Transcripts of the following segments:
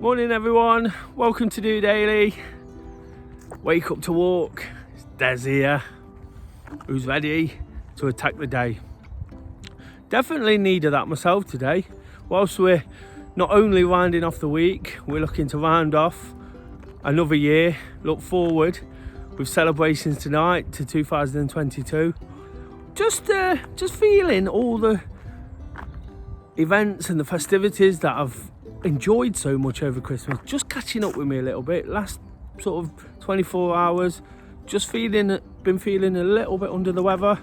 Morning everyone, welcome to DOdaily. Wake up to walk. It's Des here, who's ready to attack the day. Definitely needed that myself today. Whilst we're not only rounding off the week, we're looking to round off another year, look forward with celebrations tonight to 2022. Just feeling all the events and the festivities that I've enjoyed so much over Christmas, just catching up with me a little bit. Last sort of 24 hours, just been feeling a little bit under the weather.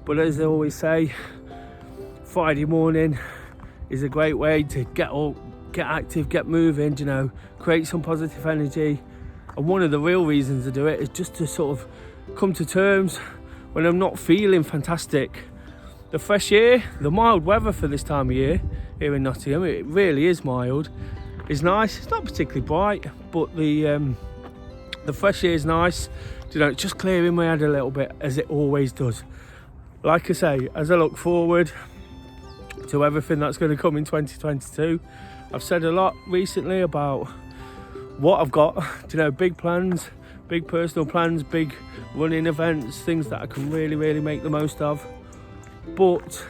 But as I always say, Friday morning is a great way to get up, get active, get moving, create some positive energy. And one of the real reasons to do it is just to sort of come to terms when I'm not feeling fantastic. The fresh air, the mild weather for this time of year here in Nottingham, it really is mild. It's nice. It's not particularly bright, but the fresh air is nice. It's just clearing my head a little bit, as it always does. Like I say, as I look forward to everything that's going to come in 2022, I've said a lot recently about what I've got. Big plans, big personal plans, big running events, things that I can really make the most of. But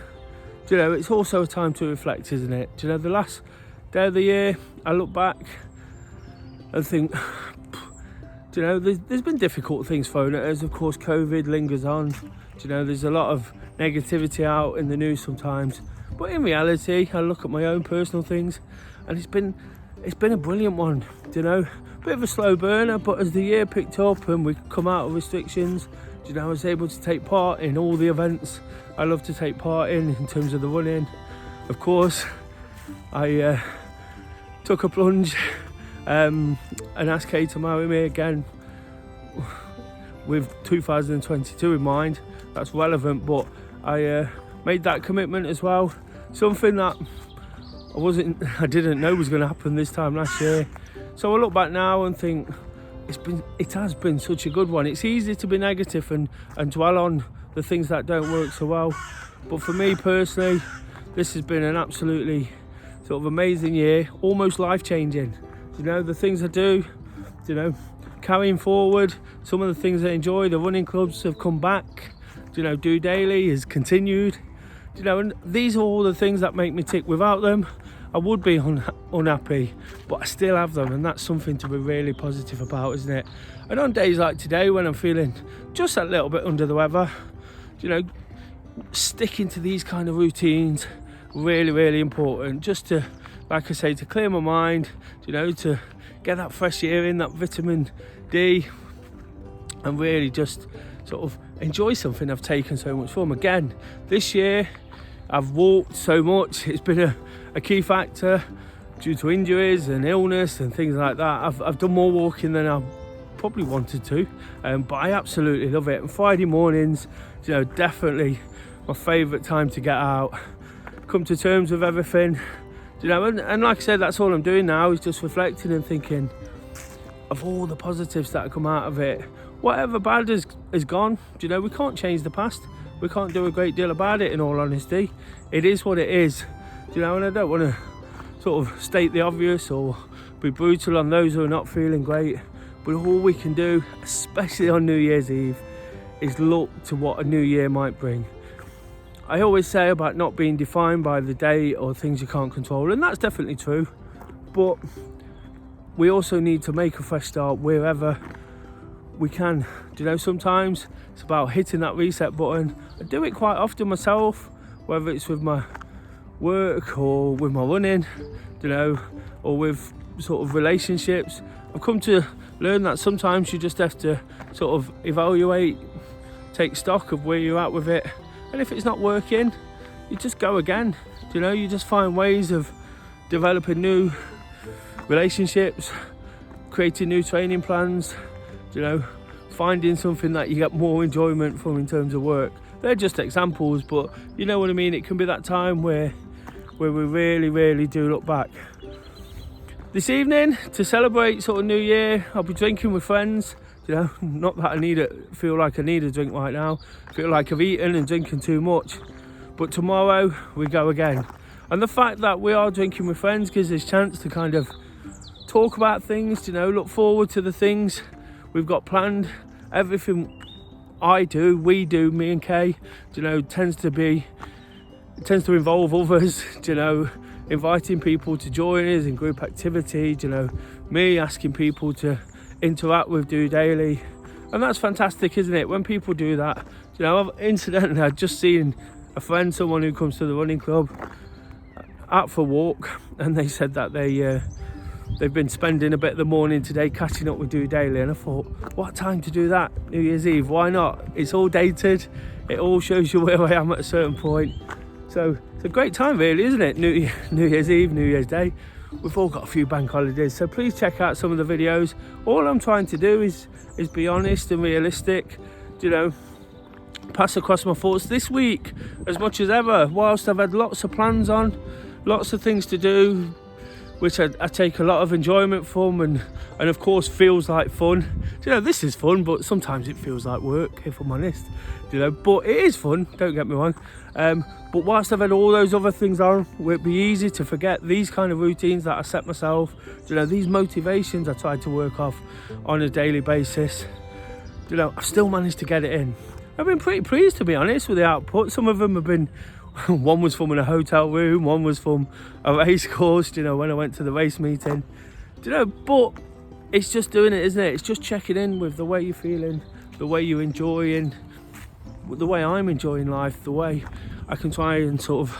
it's also a time to reflect, isn't it? The last day of the year, I look back and think, there's been difficult things thrown at us. Of course, COVID lingers on. There's a lot of negativity out in the news sometimes. But in reality, I look at my own personal things, and it's been a brilliant one. Bit of a slow burner, but as the year picked up and we come out of restrictions, I was able to take part in all the events I love to take part in terms of the running. Of course, I took a plunge and asked Kate to marry me again with 2022 in mind. That's relevant, but I made that commitment as well. Something that I didn't know was going to happen this time last year. So I look back now and think it has been such a good one. It's easy to be negative and dwell on the things that don't work so well. But for me personally, this has been an absolutely sort of amazing year, almost life-changing. The things I do, carrying forward, some of the things I enjoy, the running clubs have come back, DOdaily has continued, and these are all the things that make me tick. Without them, I would be unhappy, but I still have them, and that's something to be really positive about, isn't it? And on days like today, when I'm feeling just a little bit under the weather, sticking to these kind of routines, really important, just to, like I say, to clear my mind, to get that fresh air in, that vitamin D, and really just sort of enjoy something I've taken so much from. Again, this year, I've walked so much. It's been a key factor due to injuries and illness and things like that. I've done more walking than I probably wanted to, but I absolutely love it. And Friday mornings, definitely my favourite time to get out, come to terms with everything, and like I said, that's all I'm doing now, is just reflecting and thinking of all the positives that have come out of it. Whatever bad is gone. We can't change the past. We can't do a great deal about it, in all honesty. It is what it is, and I don't want to sort of state the obvious or be brutal on those who are not feeling great, but all we can do, especially on New Year's Eve, is look to what a new year might bring. I always say about not being defined by the day or things you can't control, and that's definitely true, but we also need to make a fresh start wherever we can. Sometimes it's about hitting that reset button. I do it quite often myself, whether it's with my work or with my running, or with sort of relationships. I've come to learn that sometimes you just have to sort of evaluate, take stock of where you're at with it, and if it's not working, you just go again. You just find ways of developing new relationships, creating new training plans, finding something that you get more enjoyment from in terms of work. They're just examples, but you know what I mean. It can be that time where we really do look back. This evening, to celebrate sort of New Year, I'll be drinking with friends. Not that I feel like I need a drink right now. I feel like I've eaten and drinking too much. But tomorrow we go again. And the fact that we are drinking with friends gives us a chance to kind of talk about things, you know, look forward to the things we've got planned. Everything we do, me and Kay, you know, tends to involve others, you know, inviting people to join us in group activities, you know, me asking people to interact with DOdaily. And that's fantastic, isn't it? When people do that, you know, incidentally, I've just seen a friend, someone who comes to the running club, out for a walk, and they said that they've been spending a bit of the morning today catching up with DOdaily, and I thought, what time to do that? New Year's Eve, why not? It's all dated, it all shows you where I am at a certain point. So it's a great time really, isn't it? New Year's Eve, New Year's Day. We've all got a few bank holidays, so please check out some of the videos. All I'm trying to do is be honest and realistic, you know, pass across my thoughts this week as much as ever. Whilst I've had lots of plans on, lots of things to do, which I take a lot of enjoyment from, and of course feels like fun. You know, this is fun, but sometimes it feels like work, if I'm honest. You know, but it is fun, don't get me wrong. But whilst I've had all those other things on, it'd be easy to forget these kind of routines that I set myself. You know, these motivations I try to work off on a daily basis. You know, I've still managed to get it in. I've been pretty pleased, to be honest, with the output. Some of them have been, one was from in a hotel room, one was from a race course, you know, when I went to the race meeting. You know, but it's just doing it, isn't it? It's just checking in with the way you're feeling, the way you're enjoying, the way I'm enjoying life, the way I can try and sort of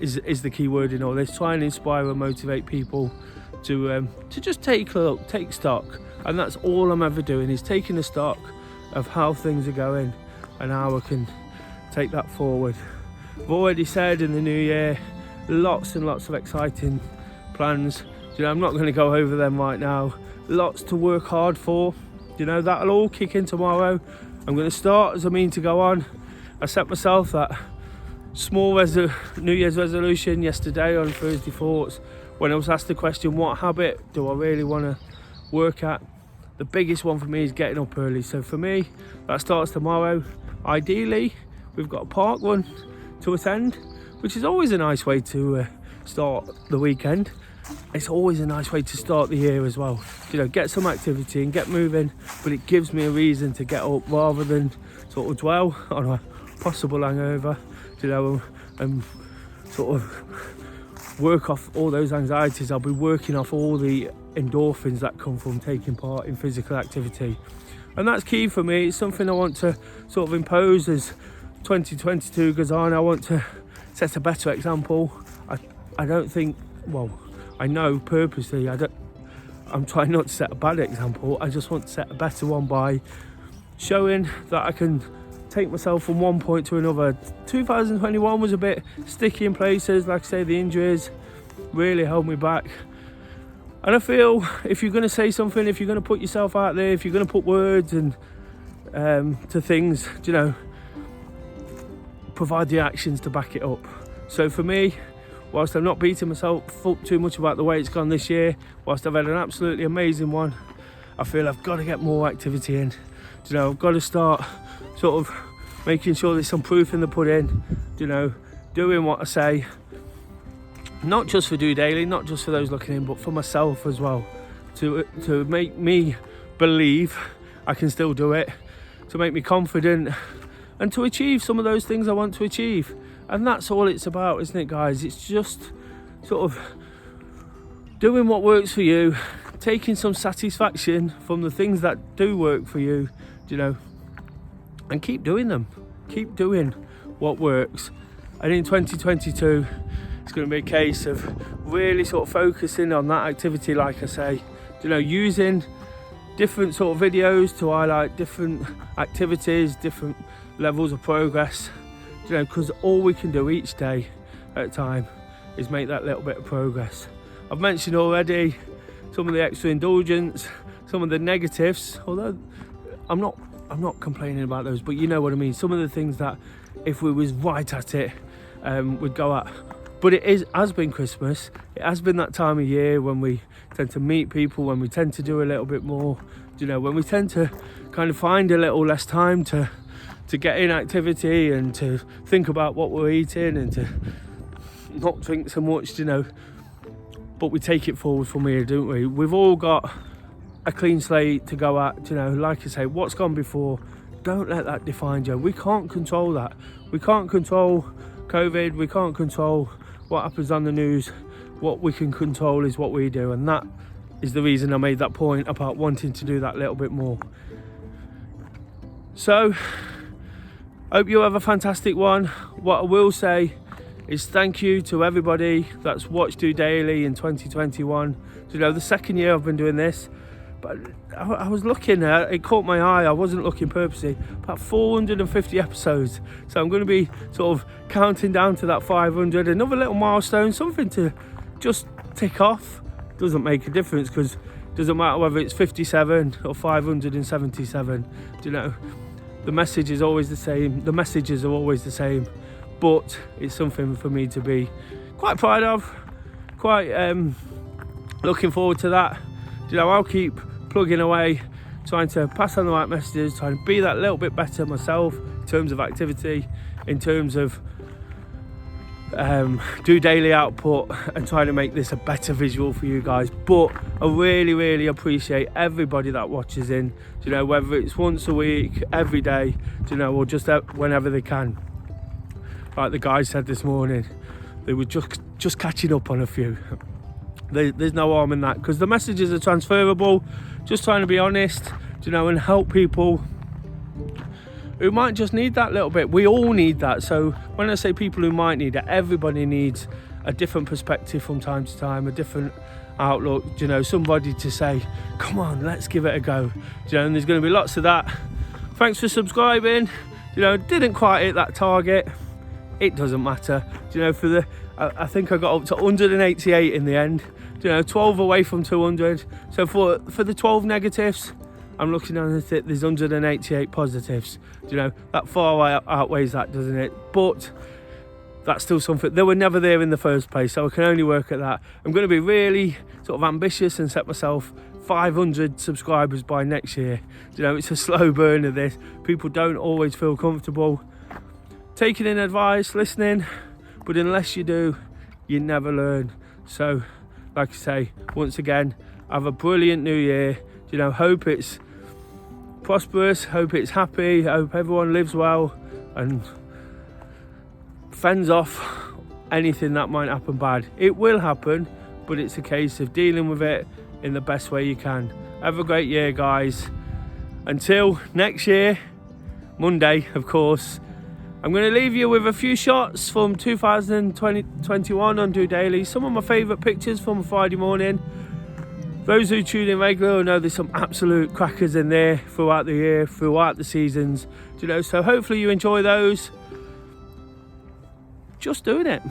is the key word in all this, try and inspire and motivate people to just take a look, take stock. And that's all I'm ever doing, is taking a stock of how things are going and how I can take that forward. I've already said in the new year, lots and lots of exciting plans. You know, I'm not going to go over them right now. Lots to work hard for. You know, that'll all kick in tomorrow. I'm going to start as I mean to go on. I set myself that small New Year's resolution yesterday on Thursday Thoughts, when I was asked the question, what habit do I really want to work at? The biggest one for me is getting up early. So for me, that starts tomorrow. Ideally, we've got a park run to attend, which is always a nice way to start the weekend. It's always a nice way to start the year as well. You know, get some activity and get moving, but it gives me a reason to get up rather than sort of dwell on a possible hangover, you know, and sort of work off all those anxieties. I'll be working off all the endorphins that come from taking part in physical activity. And that's key for me. It's something I want to sort of impose as 2022 goes on. I want to set a better example. I don't think, well, I know purposely I'm trying not to set a bad example. I just want to set a better one by showing that I can take myself from one point to another. 2021 was a bit sticky in places, like I say, the injuries really held me back. And I feel if you're going to say something, if you're going to put yourself out there, if you're going to put words and to things, you know, provide the actions to back it up. So for me, whilst I'm not beating myself up too much about the way it's gone this year, whilst I've had an absolutely amazing one, I feel I've got to get more activity in. You know, I've got to start sort of making sure there's some proof in the pudding, you know, doing what I say, not just for DOdaily, not just for those looking in, but for myself as well, to make me believe I can still do it, to make me confident, and to achieve some of those things I want to achieve. And that's all it's about, isn't it, guys? It's just sort of doing what works for you, taking some satisfaction from the things that do work for you, you know, and keep doing them. Keep doing what works. And in 2022, it's going to be a case of really sort of focusing on that activity, like I say, you know, using different sort of videos to highlight different activities, different levels of progress, you know, because all we can do each day at a time is make that little bit of progress. I've mentioned already some of the extra indulgence, some of the negatives, although I'm not complaining about those, but you know what I mean. Some of the things that if we was right at it, we'd go at. But has been Christmas. It has been that time of year when we tend to meet people, when we tend to do a little bit more, you know, when we tend to kind of find a little less time to to get in activity and to think about what we're eating and to not drink so much, you know. But we take it forward from here, don't we? We've all got a clean slate to go at, you know. Like I say, what's gone before, don't let that define you. We can't control that. We can't control COVID. We can't control what happens on the news. What we can control is what we do, and that is the reason I made that point about wanting to do that little bit more. So, hope you have a fantastic one. What I will say is thank you to everybody that's watched DOdaily in 2021. You know, the second year I've been doing this, but I was looking at it, caught my eye. I wasn't looking purposely. About 450 episodes. So I'm going to be sort of counting down to that 500. Another little milestone, something to just tick off. Doesn't make a difference, because it doesn't matter whether it's 57 or 577. You know, the message is always the same. The messages are always the same. But it's something for me to be quite proud of, quite looking forward to that. You know, I'll keep plugging away, trying to pass on the right messages, trying to be that little bit better myself in terms of activity, in terms of do daily output, and trying to make this a better visual for you guys. But I really, really appreciate everybody that watches in, you know, whether it's once a week, every day, you know, or just whenever they can. Like the guys said this morning, they were just catching up on a few. There's no harm in that, because the messages are transferable. Just trying to be honest, you know, and help people who might just need that little bit. We all need that. So when I say people who might need it, everybody needs a different perspective from time to time, a different outlook, you know, somebody to say, come on, let's give it a go. You know, and there's going to be lots of that. Thanks for subscribing. You know, didn't quite hit that target. It doesn't matter. You know, I think I got up to 188 in the end. You know, 12 away from 200. So for the 12 negatives, I'm looking at it, there's 188 positives. You know, that far outweighs that, doesn't it? But that's still something. They were never there in the first place, so I can only work at that. I'm going to be really sort of ambitious and set myself 500 subscribers by next year. You know, it's a slow burn of this. People don't always feel comfortable taking in advice, listening, but unless you do, you never learn. So, like I say, once again, have a brilliant new year. You know, hope it's prosperous, hope it's happy, hope everyone lives well and fends off anything that might happen bad. It will happen, but it's a case of dealing with it in the best way you can. Have a great year, guys. Until next year, Monday, of course, I'm going to leave you with a few shots from 2021 on DOdaily. Some of my favourite pictures from a Friday morning. Those who tune in regular will know there's some absolute crackers in there throughout the year, throughout the seasons. You know, so hopefully you enjoy those. Just doing it.